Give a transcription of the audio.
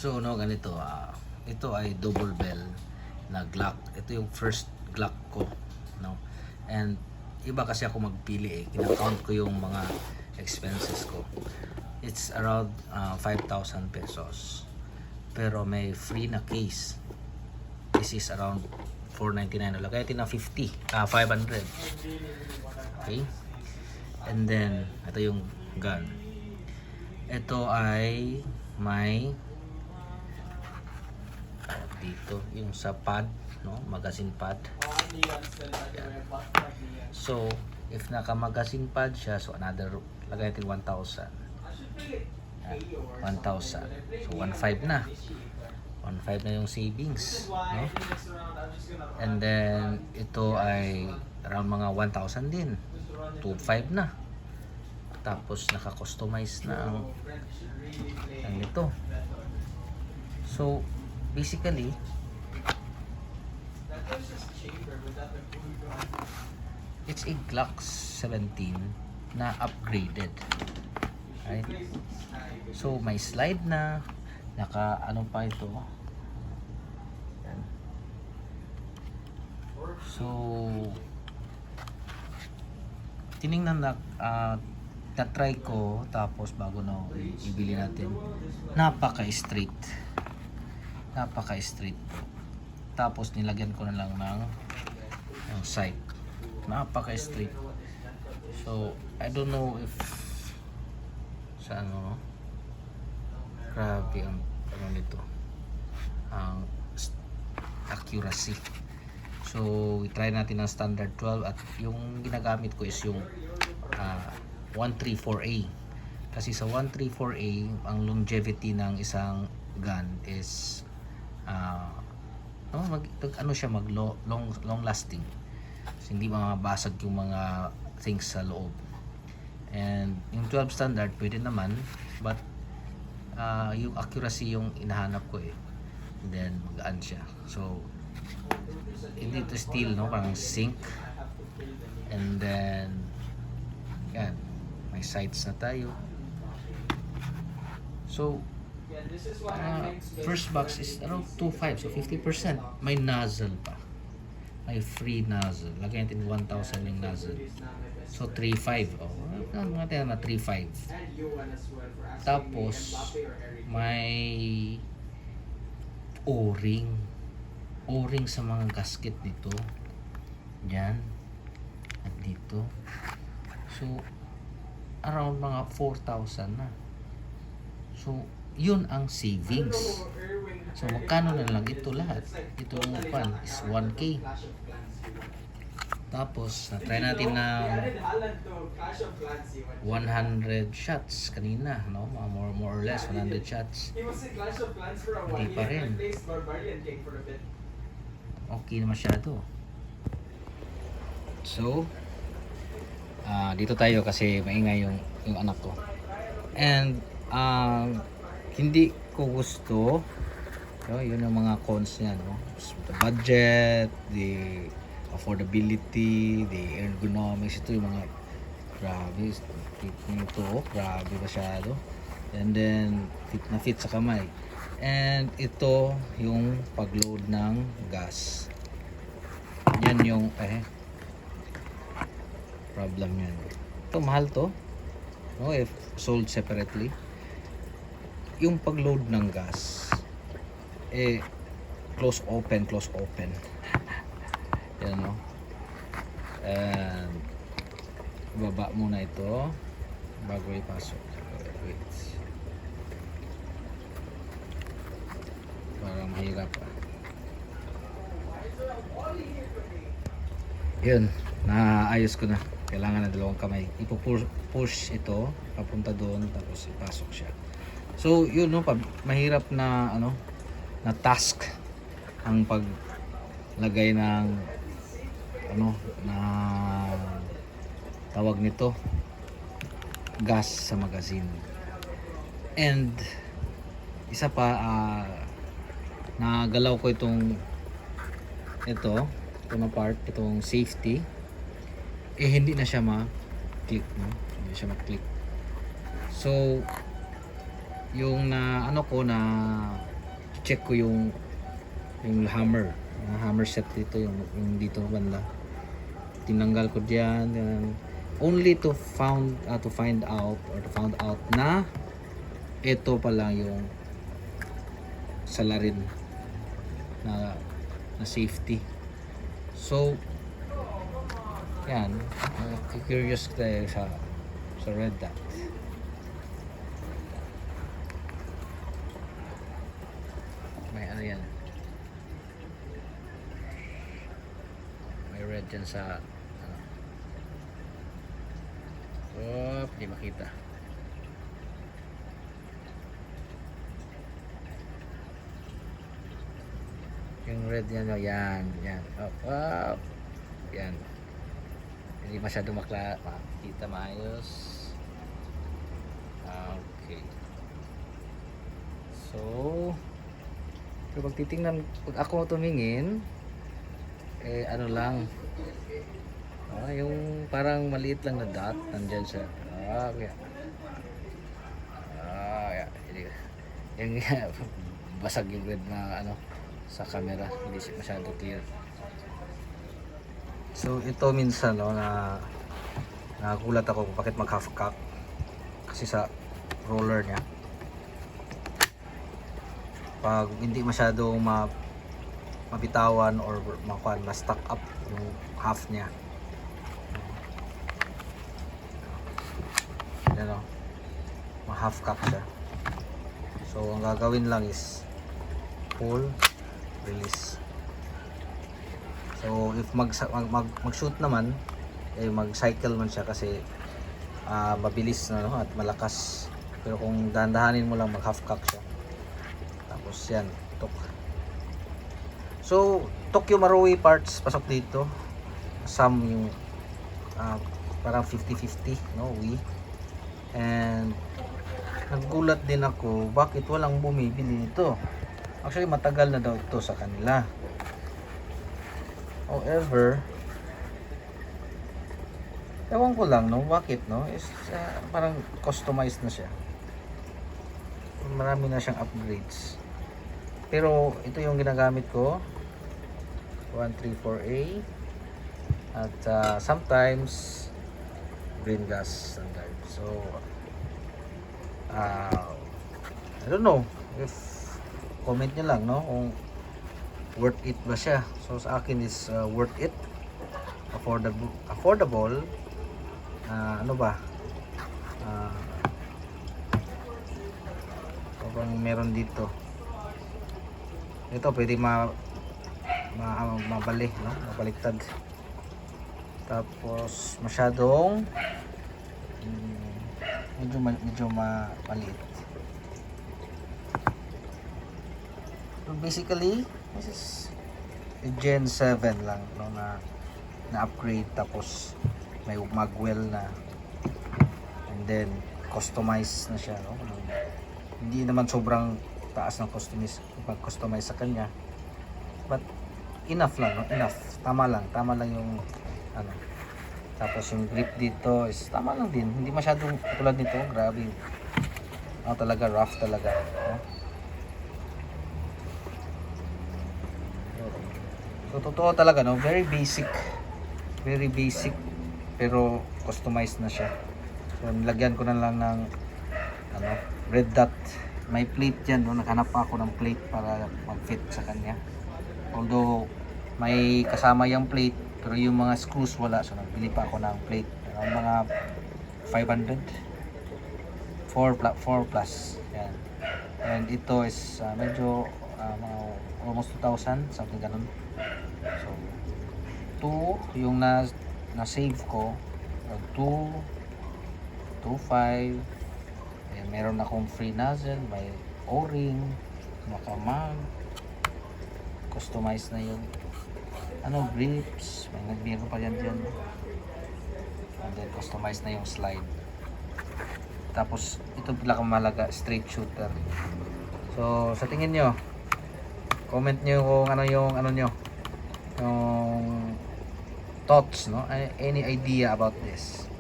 So no, ganito ito ay double bell na Glock. Ito yung first Glock ko, no. And iba kasi ako magpili kina-count ko yung mga expenses ko. It's around 5,000 pesos. Pero may free na case. This is around 499 wala kaya tina 500. Okay? And then ito yung gun. Ito ay may dito yung sa pad, no, magazine pad. Yan. So if naka magazine pad siya, so another lagay natin 1,000. 1,000. So 1,500 na. 1,500 na yung savings, no? And then ito ay around mga 1,000 din. 2,500 na. Tapos naka-customize na ang ito. So basically it's a Glock 17 na upgraded, right? So may slide na, naka ano pa ito. Yan. So tiningnan na-try ko, tapos bago na ibili natin, napaka-straight po. Tapos nilagyan ko na lang ng sight, napaka-straight. So I don't know if sa ano, grabe ang ano nito, ang accuracy. So try natin ang standard 12 at yung ginagamit ko is yung 134A. Kasi sa 134A ang longevity ng isang gun is ano siya, long lasting. So, hindi mabasag yung mga things sa loob. And yung 12 standard pwede naman, but yung accuracy yung inahanap ko and then magaan siya. So hindi to steel, no, parang zinc. And then yan, may sights na tayo. So first box is around 2,500, so 50%. May nozzle pa, may free nozzle. Lagyan natin 1,000 yung nozzle, so 3,500. Mga tayo na 3,500. Tapos may o-ring sa mga gasket nito, yan at dito. So around mga 4,000 na. So yun ang savings. So magkano na lang ito lahat? Ito yung pan is 1K. Tapos try natin na 100 shots kanina, no? More or less 100 shots. Hindi pa rin okay na masyado. So dito tayo kasi maingay yung anak ko. And hindi ko gusto, yun yung mga cons niya, no? The budget, the affordability, the ergonomics. Ito yung mga grabe grabe masyado. And then fit sa kamay. And ito yung pag-load ng gas. Yan yung problem yan. Ito mahal to, no, if sold separately. Yung pag-load ng gas close open yan, no. And baba muna ito bago ipasok. Wait, parang mahirap yun, naayos ko na. Kailangan na dalawang kamay, ipo-push ito papunta doon, tapos ipasok siya. So yun, no, mahirap na na task ang paglagay ng na tawag nito, gas sa magazine. And isa pa, nagalaw ko itong na part, itong safety, hindi na siya ma-click, no? Hindi siya ma-click. So yung na check ko yung hammer. Yung hammer set dito, yung dito banda. Tinanggal ko diyan, only to find out na ito pala yung salarin na safety. So yan, curious tayo sa red dot. May ano yan, may red dyan sa di makita. Yung red yan, yan. Up. Yan. Hindi masyado makita maayos. Okay. So, pag titingnan, pag ako tumingin, ano lang, yung parang maliit lang na dot nandyan siya. Yung basag yung red na sa camera, hindi siya masyado clear. So ito minsan na nagulat ako kung bakit mag half cock, kasi sa roller niya pag hindi masyadong mabitawan or ma-stack up yung half niya, ma-half cock siya. So ang gagawin lang is pull, release. So if mag-shoot naman, mag-cycle man siya kasi mabilis at malakas. Pero kung dahan-dahanin mo lang, mag-half cock siya. Tapos yan, tok. So Tokyo Marui parts pasok dito. Some yung parang 50-50, we. And nagulat din ako bakit walang bumibili nito. Actually matagal na daw ito sa kanila. However, ewan ko lang bakit is parang customized na siya. Marami na siyang upgrades. Pero ito yung ginagamit ko, 134A, at sometimes green gas standard. So I don't know if comment nyo lang kung worth it ba siya. So sa akin is worth it, affordable. Ano ba, parang meron dito, ito pwede mabali, mabaliktad. Tapos masyadong medyo maliit. So basically this is Gen 7 lang na upgrade, tapos may magwell na, and then customize na siya, hindi naman sobrang taas ng customize sa kanya, but enough lang, enough, tama lang yung tapos yung grip dito is tama lang din, hindi masyadong tulad nito, grabe, talaga rough talaga, So totoo talaga, very basic, pero customized na siya. So nilagyan ko na lang ng red dot. May plate dyan, naghanap pa ako ng plate para mag-fit sa kanya. Although may kasama yung plate, pero yung mga screws wala, so nagbili pa ako ng plate. Mga 500, 4 plus. Yan. And ito is medyo almost 2,000, something ganun. So 2 yung na-save ko, 2.5. Ayan, meron akong free nozzle, may o-ring, makamag, customize na yung grips, may nagbiro pa yan dyan, and then customize na yung slide. Tapos ito pinakamahalaga, straight shooter. So sa tingin nyo, comment nyo kung yung thoughts, any idea about this.